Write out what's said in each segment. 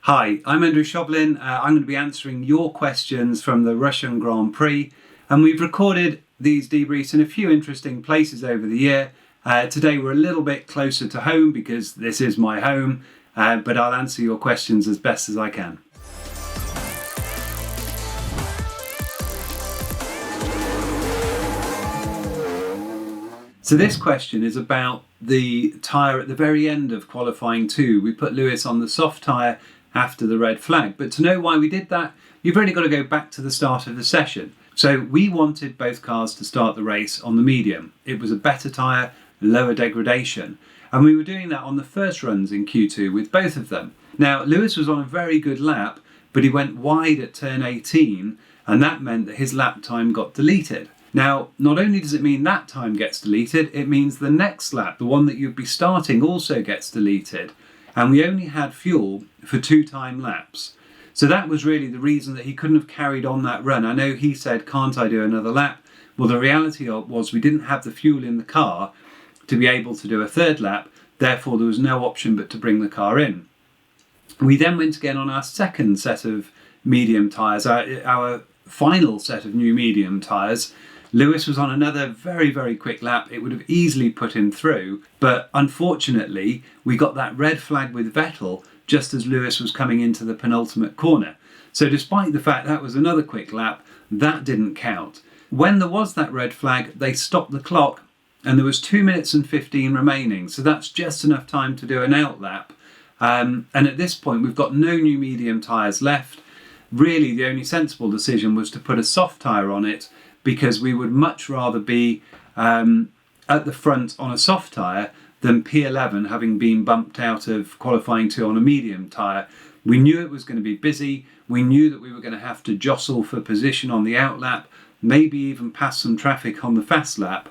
Hi, I'm Andrew Shovlin. I'm going to be answering your questions from the Russian Grand Prix, and we've recorded these debriefs in a few interesting places over the year. Today we're a little bit closer to home because this is my home, but I'll answer your questions as best as I can. So this question is about the tyre at the very end of qualifying 2. We put Lewis on the soft tyre after the red flag, but to know why we did that, you've really got to go back to the start of the session. So we wanted both cars to start the race on the medium. It was a better tyre, lower degradation, and we were doing that on the first runs in Q2 with both of them. Now Lewis was on a very good lap, but he went wide at turn 18, and that meant that his lap time got deleted. Now, not only does it mean that time gets deleted, it means the next lap, the one that you'd be starting, also gets deleted. And we only had fuel for 2 time laps. So that was really the reason that he couldn't have carried on that run. I know he said, can't I do another lap? Well, the reality was we didn't have the fuel in the car to be able to do a third lap. Therefore, there was no option but to bring the car in. We then went again on our second set of medium tyres, our final set of new medium tyres. Lewis was on another very, very quick lap. It would have easily put him through, but unfortunately, we got that red flag with Vettel just as Lewis was coming into the penultimate corner. So despite the fact that was another quick lap, that didn't count. When there was that red flag, they stopped the clock and there was 2 minutes and 15 remaining. So that's just enough time to do an out lap. And at this point, we've got no new medium tyres left. Really, the only sensible decision was to put a soft tyre on it, because we would much rather be at the front on a soft tyre than P11 having been bumped out of qualifying 2 on a medium tyre. We knew it was going to be busy. We knew that we were going to have to jostle for position on the out lap, maybe even pass some traffic on the fast lap.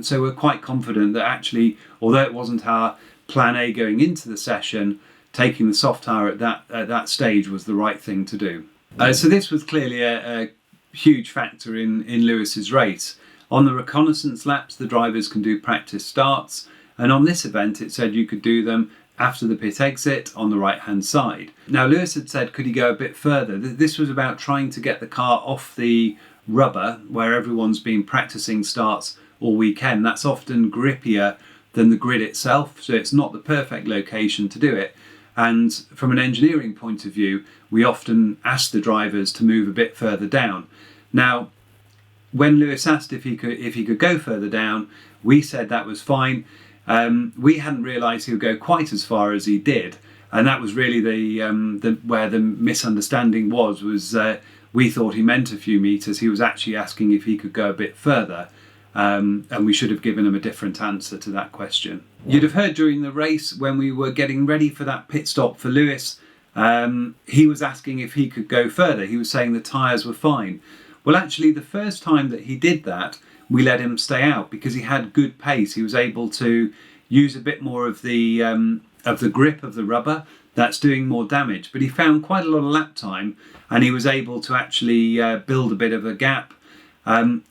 So we're quite confident that actually, although it wasn't our plan A going into the session, taking the soft tyre at that stage was the right thing to do. So this was clearly a huge factor in Lewis's race. On the reconnaissance laps, the drivers can do practice starts, and on this event it said you could do them after the pit exit on the right hand side. Now Lewis had said could he go a bit further. This was about trying to get the car off the rubber where everyone's been practicing starts all weekend. That's often grippier than the grid itself, so it's not the perfect location to do it. And from an engineering point of view, we often ask the drivers to move a bit further down. Now, when Lewis asked if he could go further down, we said that was fine. We hadn't realised he would go quite as far as he did, and that was really where the misunderstanding was. We thought he meant a few metres. He was actually asking if he could go a bit further. And we should have given him a different answer to that question. You'd have heard during the race when we were getting ready for that pit stop for Lewis, he was asking if he could go further. He was saying the tyres were fine. Well, actually, the first time that he did that, we let him stay out because he had good pace. He was able to use a bit more of the grip of the rubber. That's doing more damage. But he found quite a lot of lap time and he was able to actually build a bit of a gap.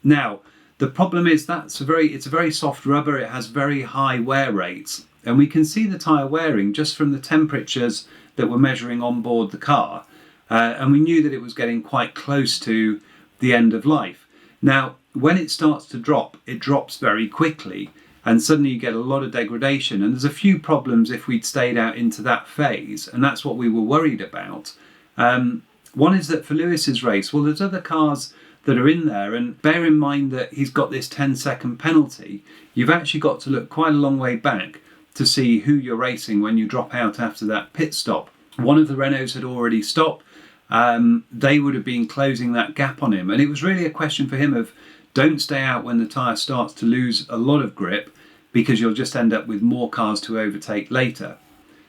Now, the problem is it's a very soft rubber. It has very high wear rates, and we can see the tyre wearing just from the temperatures that we're measuring on board the car, and we knew that it was getting quite close to the end of life. Now, when it starts to drop, it drops very quickly, and suddenly you get a lot of degradation, and there's a few problems if we'd stayed out into that phase, and that's what we were worried about. One is that for Lewis's race, well, there's other cars that are in there, and bear in mind that he's got this 10-second penalty. You've actually got to look quite a long way back to see who you're racing when you drop out after that pit stop. One of the Renaults had already stopped. They would have been closing that gap on him, and it was really a question for him of don't stay out when the tyre starts to lose a lot of grip, because you'll just end up with more cars to overtake later.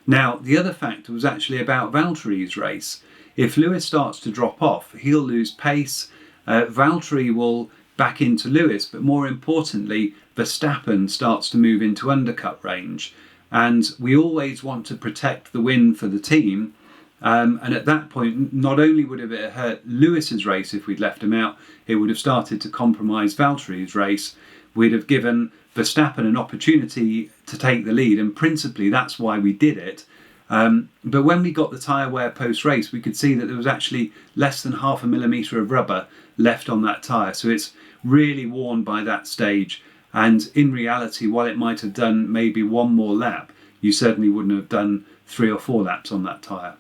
Now, the other factor was actually about Valtteri's race. If Lewis starts to drop off, he'll lose pace. Valtteri will back into Lewis, but more importantly, Verstappen starts to move into undercut range. And we always want to protect the win for the team. And at that point, not only would it have hurt Lewis's race if we'd left him out, it would have started to compromise Valtteri's race. We'd have given Verstappen an opportunity to take the lead, and principally that's why we did it. But when we got the tyre wear post-race, we could see that there was actually less than 0.5 millimetre of rubber left on that tyre. So it's really worn by that stage. And in reality, while it might have done maybe one more lap, you certainly wouldn't have done 3 or 4 laps on that tyre.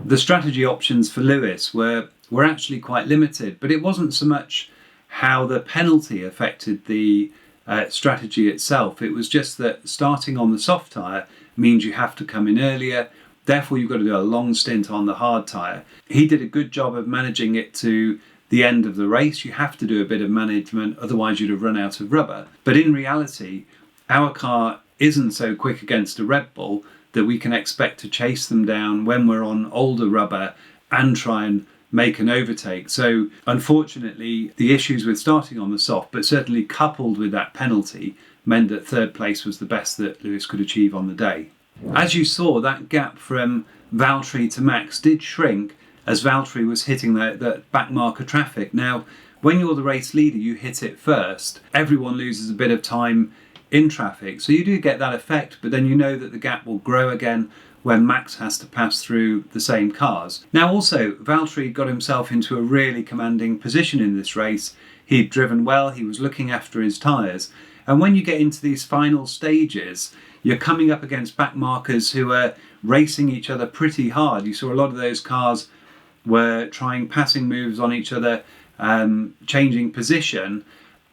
The strategy options for Lewis were actually quite limited, but it wasn't so much how the penalty affected the strategy itself. It was just that starting on the soft tyre means you have to come in earlier, therefore you've got to do a long stint on the hard tyre. He did a good job of managing it to the end of the race. You have to do a bit of management, otherwise you'd have run out of rubber. But in reality, our car isn't so quick against a Red Bull that we can expect to chase them down when we're on older rubber and try and make an overtake. So unfortunately, the issues with starting on the soft, but certainly coupled with that penalty, meant that third place was the best that Lewis could achieve on the day. As you saw, that gap from Valtteri to Max did shrink as Valtteri was hitting the back marker traffic. Now, when you're the race leader, you hit it first. Everyone loses a bit of time in traffic, so you do get that effect, but then you know that the gap will grow again when Max has to pass through the same cars. Now also, Valtteri got himself into a really commanding position in this race. He'd driven well, he was looking after his tyres, and when you get into these final stages, you're coming up against back markers who are racing each other pretty hard. You saw a lot of those cars were trying passing moves on each other, changing position,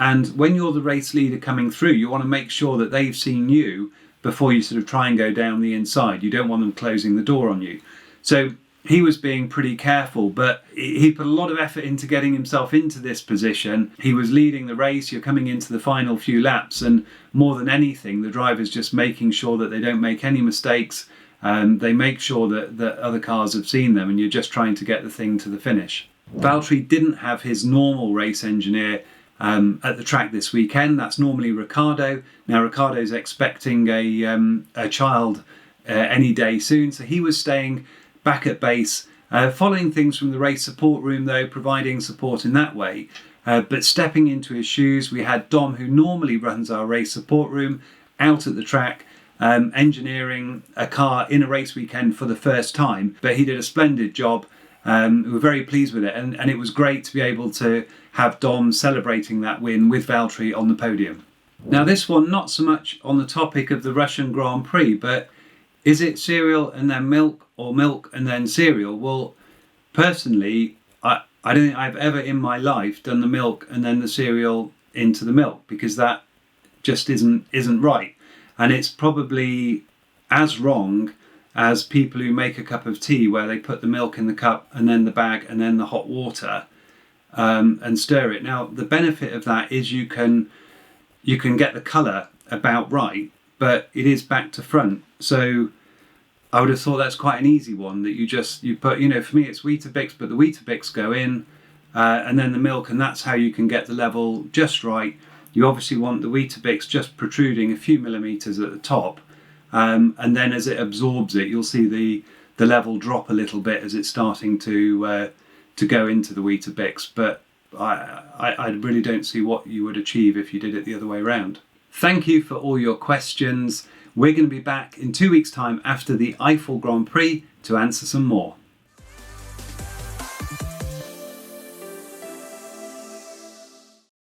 and when you're the race leader coming through, you want to make sure that they've seen you before you sort of try and go down the inside. You don't want them closing the door on you. So he was being pretty careful, but he put a lot of effort into getting himself into this position. He was leading the race, you're coming into the final few laps, and more than anything, the driver's just making sure that they don't make any mistakes. They make sure that other cars have seen them, and you're just trying to get the thing to the finish. Valtteri didn't have his normal race engineer at the track this weekend. That's normally Ricciardo. Now Ricciardo's expecting a child any day soon, so he was staying back at base, following things from the race support room though, providing support in that way. But stepping into his shoes, we had Dom, who normally runs our race support room, out at the track, engineering a car in a race weekend for the first time, but he did a splendid job. We were very pleased with it, and it was great to be able to have Dom celebrating that win with Valtteri on the podium. Now this one, not so much on the topic of the Russian Grand Prix, but is it cereal and then milk, or milk and then cereal? Well, personally, I don't think I've ever in my life done the milk and then the cereal into the milk, because that just isn't right. And it's probably as wrong as people who make a cup of tea where they put the milk in the cup and then the bag and then the hot water and stir it. Now, the benefit of that is you can get the colour about right, but it is back to front. So I would have thought that's quite an easy one, that you put, for me it's Weetabix, but the Weetabix go in and then the milk, and that's how you can get the level just right. You obviously want the Weetabix just protruding a few millimetres at the top, and then as it absorbs it, you'll see the level drop a little bit as it's starting to go into the Weetabix. But I really don't see what you would achieve if you did it the other way around. Thank you for all your questions. We're going to be back in 2 weeks' time after the Eiffel Grand Prix to answer some more.